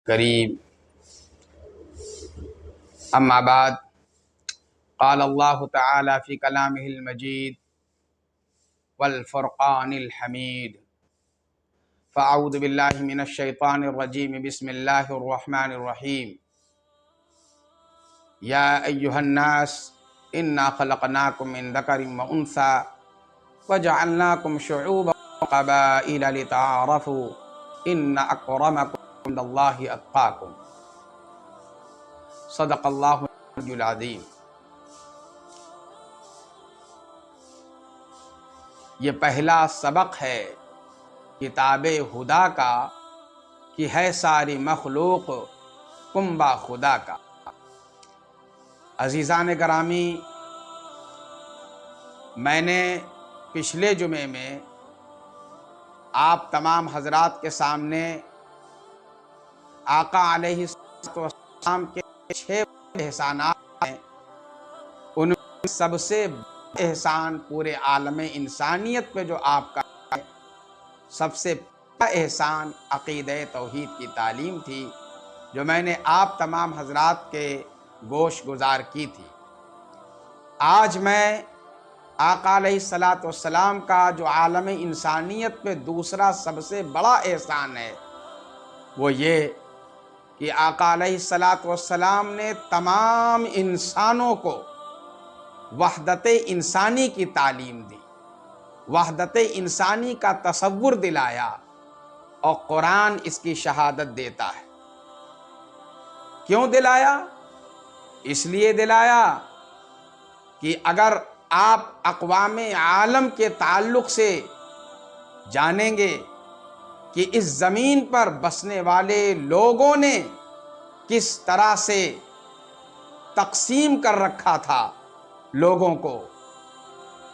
کریم اما بعد قال اللہ تعالی فی کلامہ المجید والفرقان الحمید فاعوذ باللہ من الشیطان الرجیم بسم اللہ الرحمن الرحیم یا ایہا الناس انا خلقناکم من ذکر وانثی وجعلناکم شعوبا وقبائل لتعارفوا ان اکرمکم عند اللہ اتقاکم صدق اللہ العظیم۔ یہ پہلا سبق ہے کتاب خدا کا کہ ہے ساری مخلوق کنبہ خدا کا۔ عزیزان گرامی، میں نے پچھلے جمعے میں آپ تمام حضرات کے سامنے آقا علیہ السلام کے 6 احسانات ہیں، ان میں سب سے بڑا احسان پورے عالم انسانیت پہ جو آپ کا ہے، سب سے بڑا احسان عقیدہ توحید کی تعلیم تھی، جو میں نے آپ تمام حضرات کے گوش گزار کی تھی۔ آج میں آقا علیہ السلام کا جو عالم انسانیت پہ دوسرا سب سے بڑا احسان ہے، وہ یہ کہ آقا علیہ السلام نے تمام انسانوں کو وحدت انسانی کی تعلیم دی، وحدت انسانی کا تصور دلایا، اور قرآن اس کی شہادت دیتا ہے۔ کیوں دلایا؟ اس لیے دلایا کہ اگر آپ اقوام عالم کے تعلق سے جانیں گے کہ اس زمین پر بسنے والے لوگوں نے کس طرح سے تقسیم کر رکھا تھا لوگوں کو،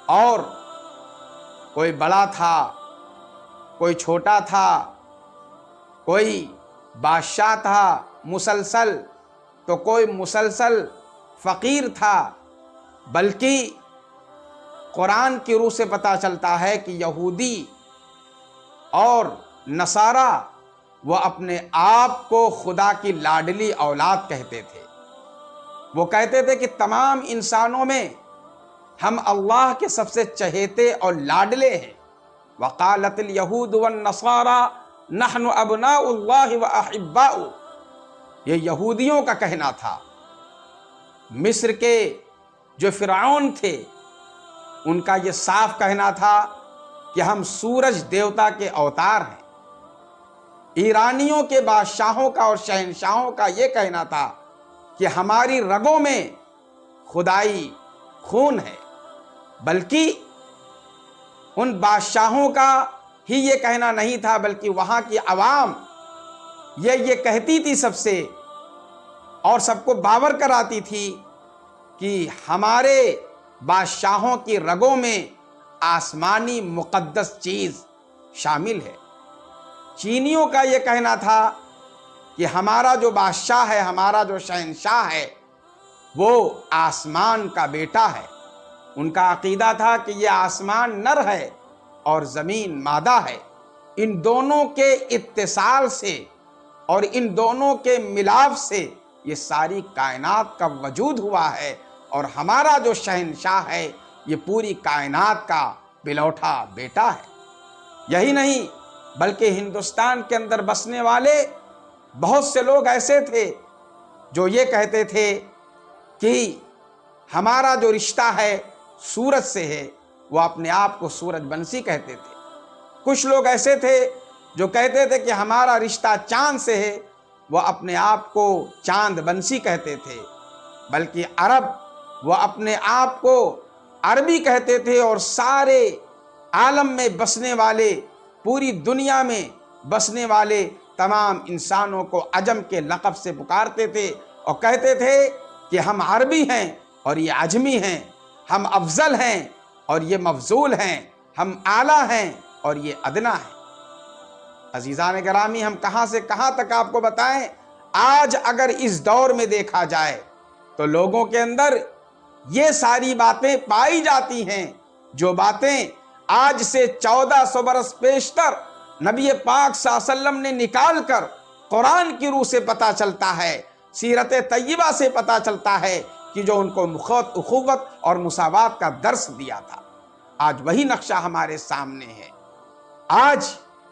اور کوئی بڑا تھا، کوئی چھوٹا تھا، کوئی بادشاہ تھا مسلسل تو کوئی مسلسل فقیر تھا، بلکہ قرآن کی روح سے پتہ چلتا ہے کہ یہودی اور نصارہ وہ اپنے آپ کو خدا کی لاڈلی اولاد کہتے تھے۔ وہ کہتے تھے کہ تمام انسانوں میں ہم اللہ کے سب سے چہیتے اور لاڈلے ہیں۔ وقالت الیہود والنصارى نحن ابناء اللہ واحباؤہ، یہ یہودیوں کا کہنا تھا۔ مصر کے جو فرعون تھے، ان کا یہ صاف کہنا تھا کہ ہم سورج دیوتا کے اوتار ہیں۔ ایرانیوں کے بادشاہوں کا اور شہنشاہوں کا یہ کہنا تھا کہ ہماری رگوں میں خدائی خون ہے، بلکہ ان بادشاہوں کا ہی یہ کہنا نہیں تھا، بلکہ وہاں کی عوام یہ کہتی تھی سب سے، اور سب کو باور کراتی تھی کہ ہمارے بادشاہوں کی رگوں میں آسمانی مقدس چیز شامل ہے۔ چینیوں کا یہ کہنا تھا کہ ہمارا جو بادشاہ ہے، ہمارا جو شہنشاہ ہے، وہ آسمان کا بیٹا ہے۔ ان کا عقیدہ تھا کہ یہ آسمان نر ہے اور زمین مادہ ہے، ان دونوں کے اتصال سے اور ان دونوں کے ملاپ سے یہ ساری کائنات کا وجود ہوا ہے، اور ہمارا جو شہنشاہ ہے یہ پوری کائنات کا بلوٹا بیٹا ہے۔ یہی نہیں بلکہ ہندوستان کے اندر بسنے والے بہت سے لوگ ایسے تھے جو یہ کہتے تھے کہ ہمارا جو رشتہ ہے سورج سے ہے، وہ اپنے آپ کو سورج بنسی کہتے تھے۔ کچھ لوگ ایسے تھے جو کہتے تھے کہ ہمارا رشتہ چاند سے ہے، وہ اپنے آپ کو چاند بنسی کہتے تھے۔ بلکہ عرب وہ اپنے آپ کو عربی کہتے تھے، اور سارے عالم میں بسنے والے، پوری دنیا میں بسنے والے تمام انسانوں کو عجم کے لقب سے پکارتے تھے، اور کہتے تھے کہ ہم عربی ہیں اور یہ عجمی ہیں، ہم افضل ہیں اور یہ مفضول ہیں، ہم اعلیٰ ہیں اور یہ ادنا ہیں۔ عزیزان گرامی، ہم کہاں سے کہاں تک آپ کو بتائیں، آج اگر اس دور میں دیکھا جائے تو لوگوں کے اندر یہ ساری باتیں پائی جاتی ہیں، جو باتیں آج سے 1400 برس پیشتر نبی پاک صلی اللہ علیہ وسلم نے نکال کر قرآن کی روح سے پتہ چلتا ہے، سیرت طیبہ سے پتہ چلتا ہے کہ جو ان کو اخوت اور مساوات کا درس دیا تھا، آج وہی نقشہ ہمارے سامنے ہے۔ آج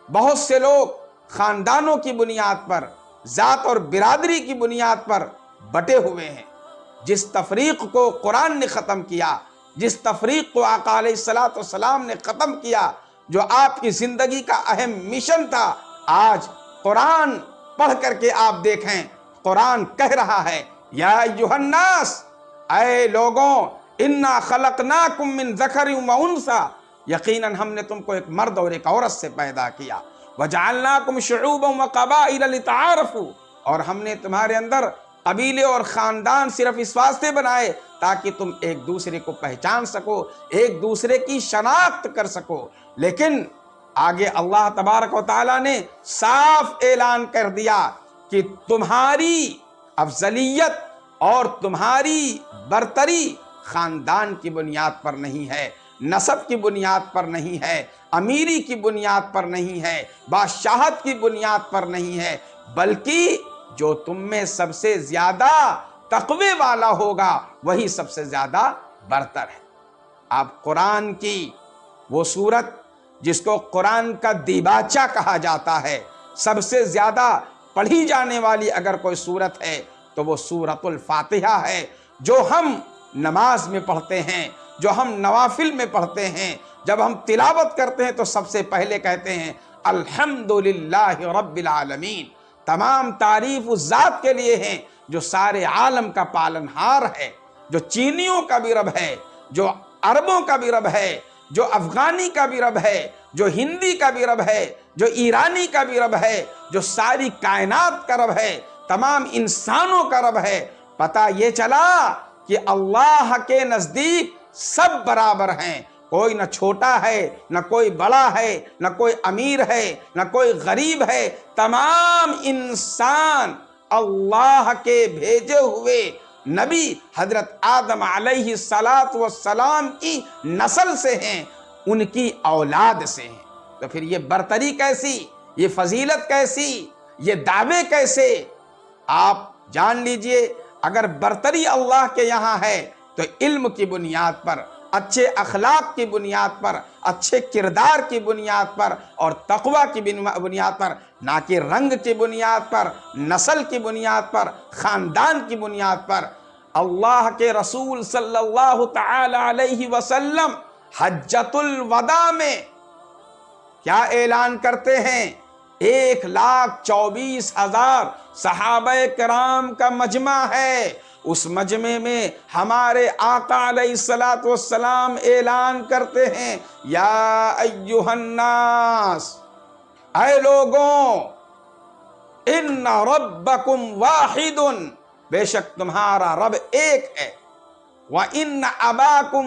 بہت سے لوگ خاندانوں کی بنیاد پر، ذات اور برادری کی بنیاد پر بٹے ہوئے ہیں۔ جس تفریق کو قرآن نے ختم کیا، جس تفریق کو آقا علیہ السلام نے ختم کیا، جو آپ کی زندگی کا اہم مشن تھا، آج قرآن پڑھ کر کے آپ دیکھیں، قرآن کہہ رہا ہے یا ایھا الناس، اے لوگوں، انا خلقناکم من ذکر و انثی، یقیناً ہم نے تم کو ایک مرد اور ایک عورت سے پیدا کیا، وجعلناکم شعوبا وقبائل لتعارفوا، اور ہم نے تمہارے اندر قبیلے اور خاندان صرف اس واسطے بنائے تاکہ تم ایک دوسرے کو پہچان سکو، ایک دوسرے کی شناخت کر سکو۔ لیکن آگے اللہ تبارک و تعالیٰ نے صاف اعلان کر دیا کہ تمہاری افضلیت اور تمہاری برتری خاندان کی بنیاد پر نہیں ہے، نسب کی بنیاد پر نہیں ہے، امیری کی بنیاد پر نہیں ہے، بادشاہت کی بنیاد پر نہیں ہے، بلکہ جو تم میں سب سے زیادہ تقوی والا ہوگا وہی سب سے زیادہ برتر ہے۔ آپ قرآن کی وہ سورت جس کو قرآن کا دیباچہ کہا جاتا ہے، سب سے زیادہ پڑھی جانے والی اگر کوئی سورت ہے تو وہ سورۃ الفاتحہ ہے، جو ہم نماز میں پڑھتے ہیں، جو ہم نوافل میں پڑھتے ہیں، جب ہم تلاوت کرتے ہیں تو سب سے پہلے کہتے ہیں الحمدللہ رب العالمین، تمام تعریف اس ذات کے لیے ہیں جو سارے عالم کا پالنہار ہے، جو چینیوں کا بھی رب ہے، جو عربوں کا بھی رب ہے، جو افغانی کا بھی رب ہے، جو ہندی کا بھی رب ہے، جو ایرانی کا بھی رب ہے، جو ساری کائنات کا رب ہے، تمام انسانوں کا رب ہے۔ پتہ یہ چلا کہ اللہ کے نزدیک سب برابر ہیں، کوئی نہ چھوٹا ہے، نہ کوئی بڑا ہے، نہ کوئی امیر ہے، نہ کوئی غریب ہے، تمام انسان اللہ کے بھیجے ہوئے نبی حضرت آدم علیہ السلام کی نسل سے ہیں، ان کی اولاد سے ہیں۔ تو پھر یہ برتری کیسی، یہ فضیلت کیسی، یہ دعوے کیسے؟ آپ جان لیجئے، اگر برتری اللہ کے یہاں ہے تو علم کی بنیاد پر، اچھے اخلاق کی بنیاد پر، اچھے کردار کی بنیاد پر اور تقوی کی بنیاد پر، نہ کہ رنگ کی بنیاد پر، نسل کی بنیاد پر، خاندان کی بنیاد پر۔ اللہ کے رسول صلی اللہ تعالی علیہ وسلم حجۃ الوداع میں کیا اعلان کرتے ہیں؟ 1,24,000 صحابہ کرام کا مجمع ہے، اس مجمع میں ہمارے آقا علیہ السلام اعلان کرتے ہیں یا ایھا الناس، اے لوگوں، ان ربکم واحد، بے شک تمہارا رب ایک ہے، وَإِنَّ أَبَاكُمْ